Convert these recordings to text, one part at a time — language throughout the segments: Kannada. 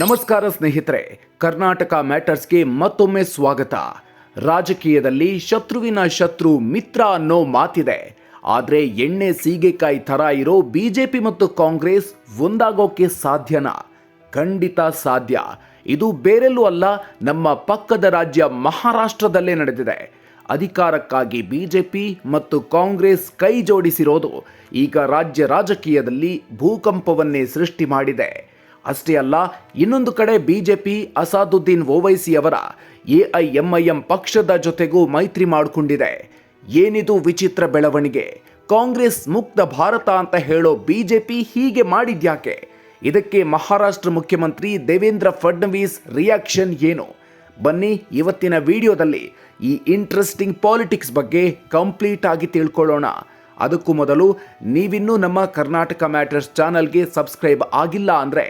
ನಮಸ್ಕಾರ ಸ್ನೇಹಿತರೆ, ಕರ್ನಾಟಕ ಮ್ಯಾಟರ್ಸ್ಗೆ ಮತ್ತೊಮ್ಮೆ ಸ್ವಾಗತ. ರಾಜಕೀಯದಲ್ಲಿ ಶತ್ರುವಿನ ಶತ್ರು ಮಿತ್ರ ಅನ್ನೋ ಮಾತಿದೆ. ಆದರೆ ಎಣ್ಣೆ ಸೀಗೆಕಾಯಿ ಥರ ಇರೋ ಬಿಜೆಪಿ ಮತ್ತು ಕಾಂಗ್ರೆಸ್ ಒಂದಾಗೋಕೆ ಸಾಧ್ಯನಾ? ಖಂಡಿತ ಸಾಧ್ಯ. ಇದು ಬೇರೆಲ್ಲೂ ಅಲ್ಲ, ನಮ್ಮ ಪಕ್ಕದ ರಾಜ್ಯ ಮಹಾರಾಷ್ಟ್ರದಲ್ಲೇ ನಡೆದಿದೆ. ಅಧಿಕಾರಕ್ಕಾಗಿ ಬಿಜೆಪಿ ಮತ್ತು ಕಾಂಗ್ರೆಸ್ ಕೈ ಜೋಡಿಸಿರೋದು ಈಗ ರಾಜ್ಯ ರಾಜಕೀಯದಲ್ಲಿ ಭೂಕಂಪವನ್ನೇ ಸೃಷ್ಟಿ ಮಾಡಿದೆ. ಅಷ್ಟೇ ಅಲ್ಲ, ಇನ್ನೊಂದು ಕಡೆ ಬಿಜೆಪಿ ಅಸಾದುದ್ದೀನ್ ಓವೈಸಿ ಅವರ ಎಐಎಂಐಎಂ ಪಕ್ಷದ ಜೊತೆಗೂ ಮೈತ್ರಿ ಮಾಡಿಕೊಂಡಿದೆ. ಏನಿದು ವಿಚಿತ್ರ ಬೆಳವಣಿಗೆ? ಕಾಂಗ್ರೆಸ್ ಮುಕ್ತ ಭಾರತ ಅಂತ ಹೇಳೋ ಬಿಜೆಪಿ ಹೀಗೆ ಮಾಡಿದ್ಯಾಕೆ? ಇದಕ್ಕೆ ಮಹಾರಾಷ್ಟ್ರ ಮುಖ್ಯಮಂತ್ರಿ ದೇವೇಂದ್ರ ಫಡ್ನವೀಸ್ ರಿಯಾಕ್ಷನ್ ಏನು? ಬನ್ನಿ ಇವತ್ತಿನ ವಿಡಿಯೋದಲ್ಲಿ ಈ ಇಂಟ್ರೆಸ್ಟಿಂಗ್ ಪಾಲಿಟಿಕ್ಸ್ ಬಗ್ಗೆ ಕಂಪ್ಲೀಟ್ ಆಗಿ ತಿಳ್ಕೊಳ್ಳೋಣ. ಅದಕ್ಕೂ ಮೊದಲು ನೀವಿನ್ನೂ ನಮ್ಮ ಕರ್ನಾಟಕ ಮ್ಯಾಟರ್ಸ್ ಚಾನಲ್ಗೆ ಸಬ್ಸ್ಕ್ರೈಬ್ ಆಗಿಲ್ಲ ಅಂದರೆ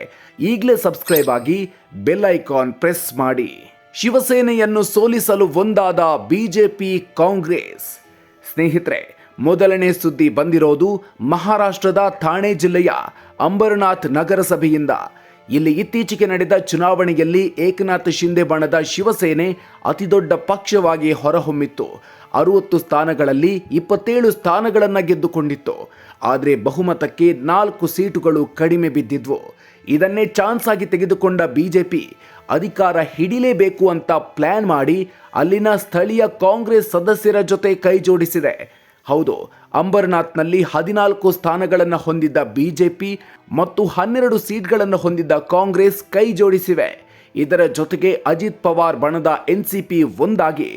ಈಗಲೇ ಸಬ್ಸ್ಕ್ರೈಬ್ ಆಗಿ ಬೆಲ್ ಐಕಾನ್ ಪ್ರೆಸ್ ಮಾಡಿ. ಶಿವಸೇನೆಯನ್ನು ಸೋಲಿಸಲು ಒಂದಾದ ಬಿಜೆಪಿ ಕಾಂಗ್ರೆಸ್. ಸ್ನೇಹಿತರೆ, ಮೊದಲನೇ ಸುದ್ದಿ ಬಂದಿರೋದು ಮಹಾರಾಷ್ಟ್ರದ ಥಾಣೆ ಜಿಲ್ಲೆಯ ಅಂಬರ್ನಾಥ್ ನಗರಸಭೆಯಿಂದ. ಇಲ್ಲಿ ಇತ್ತೀಚೆಗೆ ನಡೆದ ಚುನಾವಣೆಯಲ್ಲಿ ಏಕನಾಥ್ ಶಿಂದೆ ಬಣದ ಶಿವಸೇನೆ ಅತಿದೊಡ್ಡ ಪಕ್ಷವಾಗಿ ಹೊರಹೊಮ್ಮಿತ್ತು. 60 ಸ್ಥಾನಗಳಲ್ಲಿ 27 ಸ್ಥಾನಗಳನ್ನು ಗೆದ್ದುಕೊಂಡಿತ್ತು. ಆದರೆ ಬಹುಮತಕ್ಕೆ 4 ಸೀಟುಗಳು ಕಡಿಮೆ ಬಿದ್ದಿದ್ವು. ಇದನ್ನೇ ಚಾನ್ಸ್ ಆಗಿ ತೆಗೆದುಕೊಂಡ ಬಿಜೆಪಿ ಅಧಿಕಾರ ಹಿಡಿಲೇಬೇಕು ಅಂತ ಪ್ಲಾನ್ ಮಾಡಿ ಅಲ್ಲಿನ ಸ್ಥಳೀಯ ಕಾಂಗ್ರೆಸ್ ಸದಸ್ಯರ ಜೊತೆ ಕೈ ಜೋಡಿಸಿದೆ. ಹೌದು, ಅಂಬರ್ನಾಥ್ನಲ್ಲಿ 14 ಸ್ಥಾನಗಳನ್ನು ಹೊಂದಿದ್ದ ಬಿಜೆಪಿ ಮತ್ತು 12 ಸೀಟ್ಗಳನ್ನು ಹೊಂದಿದ್ದ ಕಾಂಗ್ರೆಸ್ ಕೈ ಜೋಡಿಸಿವೆ. ಇದರ ಜೊತೆಗೆ ಅಜಿತ್ ಪವಾರ್ ಬಣದ ಎನ್ಸಿಪಿ ಒಂದಾಗಿ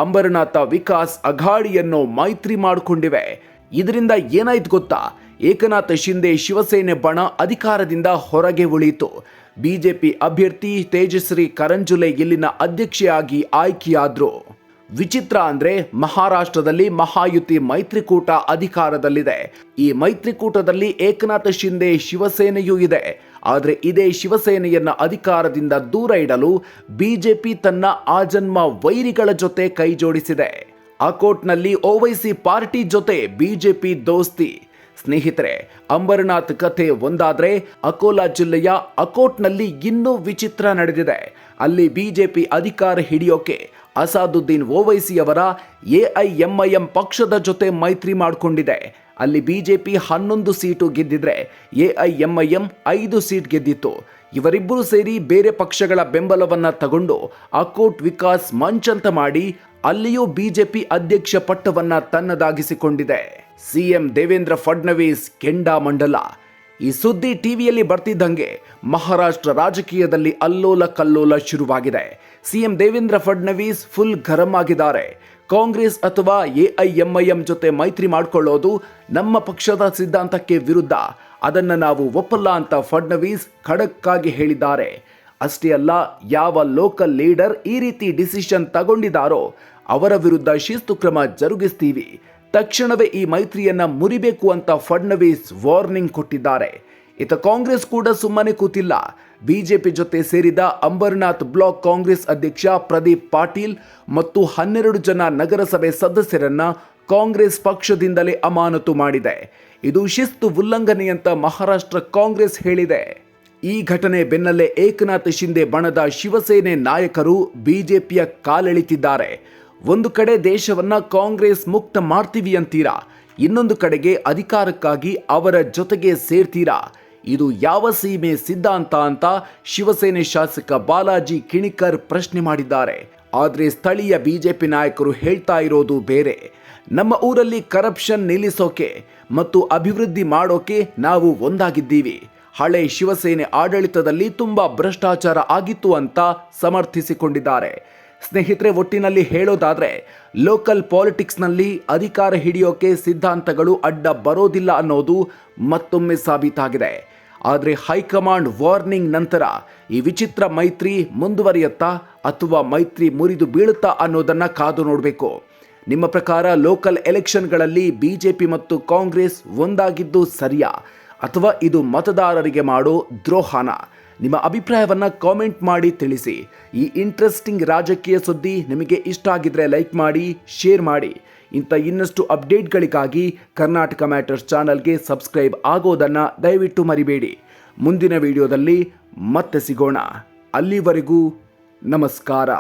ಅಂಬರ್ನಾಥ ವಿಕಾಸ್ ಅಘಾಡಿಯನ್ನು ಮೈತ್ರಿ ಮಾಡಿಕೊಂಡಿವೆ. ಇದರಿಂದ ಏನಾಯ್ತು ಗೊತ್ತಾ? ಏಕನಾಥ್ ಶಿಂದೆ ಶಿವಸೇನೆ ಬಣ ಅಧಿಕಾರದಿಂದ ಹೊರಗೆ ಉಳಿಯಿತು. ಬಿಜೆಪಿ ಅಭ್ಯರ್ಥಿ ತೇಜಸ್ವಿ ಕರಂಜುಲೆ ಇಲ್ಲಿನ ಅಧ್ಯಕ್ಷೆಯಾಗಿ ಆಯ್ಕೆಯಾದ್ರು. ವಿಚಿತ್ರ ಅಂದ್ರೆ, ಮಹಾರಾಷ್ಟ್ರದಲ್ಲಿ ಮಹಾಯುತಿ ಮೈತ್ರಿಕೂಟ ಅಧಿಕಾರದಲ್ಲಿದೆ. ಈ ಮೈತ್ರಿಕೂಟದಲ್ಲಿ ಏಕನಾಥ್ ಶಿಂದೆ ಶಿವಸೇನೆಯೂ ಇದೆ. ಆದರೆ ಇದೇ ಶಿವಸೇನೆಯನ್ನ ಅಧಿಕಾರದಿಂದ ದೂರ ಇಡಲು ಬಿಜೆಪಿ ತನ್ನ ಆಜನ್ಮ ವೈರಿಗಳ ಜೊತೆ ಕೈ ಜೋಡಿಸಿದೆ. ಅಕೋಟ್ನಲ್ಲಿ ಓವೈಸಿ ಪಾರ್ಟಿ ಜೊತೆ ಬಿಜೆಪಿ ದೋಸ್ತಿ. ಸ್ನೇಹಿತರೆ, ಅಂಬರ್ನಾಥ್ ಕಥೆ ಒಂದಾದ್ರೆ, ಅಕೋಲಾ ಜಿಲ್ಲೆಯ ಅಕೋಟ್ನಲ್ಲಿ ಇನ್ನೂ ವಿಚಿತ್ರ ನಡೆದಿದೆ. ಅಲ್ಲಿ ಬಿಜೆಪಿ ಅಧಿಕಾರ ಹಿಡಿಯೋಕೆ ಅಸಾದುದ್ದೀನ್ ಓವೈಸಿ ಅವರ ಎಐಎಂಐಎಂ ಪಕ್ಷದ ಜೊತೆ ಮೈತ್ರಿ ಮಾಡಿಕೊಂಡಿದೆ. ಅಲ್ಲಿ ಬಿಜೆಪಿ 11 ಸೀಟು ಗೆದ್ದಿದ್ರೆ ಎಐಎಂಐಎಂ 5 ಸೀಟ್ ಗೆದ್ದಿತ್ತು. ಇವರಿಬ್ಬರು ಸೇರಿ ಬೇರೆ ಪಕ್ಷಗಳ ಬೆಂಬಲವನ್ನ ತಗೊಂಡು ಅಕೋಟ್ ವಿಕಾಸ್ ಮಂಚ್ ಅಂತ ಮಾಡಿ ಅಲ್ಲಿಯೂ ಬಿಜೆಪಿ ಅಧ್ಯಕ್ಷ ಪಟ್ಟವನ್ನ ತನ್ನದಾಗಿಸಿಕೊಂಡಿದೆ. ಸಿಎಂ ದೇವೇಂದ್ರ ಫಡ್ನವೀಸ್ ಕೆಂಡಾಮಂಡಲ. ಈ ಸುದ್ದಿ ಟಿವಿಯಲ್ಲಿ ಬರ್ತಿದ್ದಂಗೆ ಮಹಾರಾಷ್ಟ್ರ ರಾಜಕೀಯದಲ್ಲಿ ಅಲ್ಲೋಲ ಕಲ್ಲೋಲ ಶುರುವಾಗಿದೆ. ಸಿಎಂ ದೇವೇಂದ್ರ ಫಡ್ನವೀಸ್ ಫುಲ್ ಗರಂ ಆಗಿದ್ದಾರೆ. ಕಾಂಗ್ರೆಸ್ ಅಥವಾ ಎಐಎಂಐಎಂ ಜೊತೆ ಮೈತ್ರಿ ಮಾಡಿಕೊಳ್ಳೋದು ನಮ್ಮ ಪಕ್ಷದ ಸಿದ್ಧಾಂತಕ್ಕೆ ವಿರುದ್ಧ. ಅದನ್ನು ನಾವು ಒಪ್ಪಲ್ಲ ಅಂತ ಫಡ್ನವೀಸ್ ಖಡಕ್ ಆಗಿ ಹೇಳಿದ್ದಾರೆ. ಅಷ್ಟೇ ಅಲ್ಲ, ಯಾವ ಲೋಕಲ್ ಲೀಡರ್ ಈ ರೀತಿ ಡಿಸಿಷನ್ ತಗೊಂಡಿದ್ದಾರೋ ಅವರ ವಿರುದ್ಧ ಶಿಸ್ತು ಕ್ರಮ ಜರುಗಿಸ್ತೀವಿ, ತಕ್ಷಣವೇ ಈ ಮೈತ್ರಿಯನ್ನ ಮುರಿಬೇಕು ಅಂತ ಫಡ್ನವೀಸ್ ವಾರ್ನಿಂಗ್ ಕೊಟ್ಟಿದ್ದಾರೆ. ಇತ ಕಾಂಗ್ರೆಸ್ ಕೂಡ ಸುಮ್ಮನೆ ಕೂತಿಲ್ಲ. ಬಿಜೆಪಿ ಜೊತೆ ಸೇರಿದ ಅಂಬರ್ನಾಥ್ ಬ್ಲಾಕ್ ಕಾಂಗ್ರೆಸ್ ಅಧ್ಯಕ್ಷ ಪ್ರದೀಪ್ ಪಾಟೀಲ್ ಮತ್ತು 12 ಜನ ನಗರಸಭೆ ಸದಸ್ಯರನ್ನ ಕಾಂಗ್ರೆಸ್ ಪಕ್ಷದಿಂದಲೇ ಅಮಾನತು ಮಾಡಿದೆ. ಇದು ಶಿಸ್ತು ಉಲ್ಲಂಘನೆ ಅಂತ ಮಹಾರಾಷ್ಟ್ರ ಕಾಂಗ್ರೆಸ್ ಹೇಳಿದೆ. ಈ ಘಟನೆ ಬೆನ್ನಲ್ಲೇ ಏಕನಾಥ್ ಶಿಂದೆ ಬಣದ ಶಿವಸೇನೆ ನಾಯಕರು ಬಿಜೆಪಿಯ ಕಾಲೆಳಿತಿದ್ದಾರೆ. ಒಂದು ಕಡೆ ದೇಶವನ್ನ ಕಾಂಗ್ರೆಸ್ ಮುಕ್ತ ಮಾಡ್ತೀವಿ ಅಂತೀರಾ, ಇನ್ನೊಂದು ಕಡೆಗೆ ಅಧಿಕಾರಕ್ಕಾಗಿ ಅವರ ಜೊತೆಗೆ ಸೇರ್ತೀರಾ. ಇದು ಯಾವ ಸೀಮೆ ಸಿದ್ಧಾಂತ ಅಂತ ಶಿವಸೇನೆ ಶಾಸಕ ಬಾಲಾಜಿ ಕಿಣಿಕರ್ ಪ್ರಶ್ನೆ ಮಾಡಿದ್ದಾರೆ. ಆದರೆ ಸ್ಥಳೀಯ ಬಿಜೆಪಿ ನಾಯಕರು ಹೇಳ್ತಾ ಇರೋದು ಬೇರೆ. ನಮ್ಮ ಊರಲ್ಲಿ ಕರಪ್ಷನ್ ನಿಲ್ಲಿಸೋಕೆ ಮತ್ತು ಅಭಿವೃದ್ಧಿ ಮಾಡೋಕೆ ನಾವು ಒಂದಾಗಿದ್ದೀವಿ. ಹಳೆ ಶಿವಸೇನೆ ಆಡಳಿತದಲ್ಲಿ ತುಂಬಾ ಭ್ರಷ್ಟಾಚಾರ ಆಗಿತ್ತು ಅಂತ ಸಮರ್ಥಿಸಿಕೊಂಡಿದ್ದಾರೆ. ಸ್ನೇಹಿತರೆ, ಒಟ್ಟಿನಲ್ಲಿ ಹೇಳೋದಾದ್ರೆ ಲೋಕಲ್ ಪಾಲಿಟಿಕ್ಸ್ನಲ್ಲಿ ಅಧಿಕಾರ ಹಿಡಿಯೋಕೆ ಸಿದ್ಧಾಂತಗಳು ಅಡ್ಡ ಬರೋದಿಲ್ಲ ಅನ್ನೋದು ಮತ್ತೊಮ್ಮೆ ಸಾಬೀತಾಗಿದೆ. ಆದರೆ ಹೈಕಮಾಂಡ್ ವಾರ್ನಿಂಗ್ ನಂತರ ಈ ವಿಚಿತ್ರ ಮೈತ್ರಿ ಮುಂದುವರಿಯುತ್ತಾ ಅಥವಾ ಮೈತ್ರಿ ಮುರಿದು ಬೀಳುತ್ತಾ ಅನ್ನೋದನ್ನ ಕಾದು ನೋಡಬೇಕು. ನಿಮ್ಮ ಪ್ರಕಾರ ಲೋಕಲ್ ಎಲೆಕ್ಷನ್ಗಳಲ್ಲಿ ಬಿಜೆಪಿ ಮತ್ತು ಕಾಂಗ್ರೆಸ್ ಒಂದಾಗಿದ್ದು ಸರಿಯಾ ಅಥವಾ ಇದು ಮತದಾರರಿಗೆ ಮಾಡೋ ದ್ರೋಹನ? ನಿಮ್ಮ ಅಭಿಪ್ರಾಯವನ್ನು ಕಾಮೆಂಟ್ ಮಾಡಿ ತಿಳಿಸಿ. ಈ ಇಂಟ್ರೆಸ್ಟಿಂಗ್ ರಾಜಕೀಯ ಸುದ್ದಿ ನಿಮಗೆ ಇಷ್ಟ ಆಗಿದ್ರೆ ಲೈಕ್ ಮಾಡಿ, ಶೇರ್ ಮಾಡಿ. ಇಂಥ ಇನ್ನಷ್ಟು ಅಪ್ಡೇಟ್ಗಳಿಗಾಗಿ ಕರ್ನಾಟಕ ಮ್ಯಾಟರ್ಸ್ ಚಾನಲ್ಗೆ ಸಬ್ಸ್ಕ್ರೈಬ್ ಆಗೋದನ್ನು ದಯವಿಟ್ಟು ಮರಿಬೇಡಿ. ಮುಂದಿನ ವಿಡಿಯೋದಲ್ಲಿ ಮತ್ತೆ ಸಿಗೋಣ. ಅಲ್ಲಿವರೆಗೂ ನಮಸ್ಕಾರ.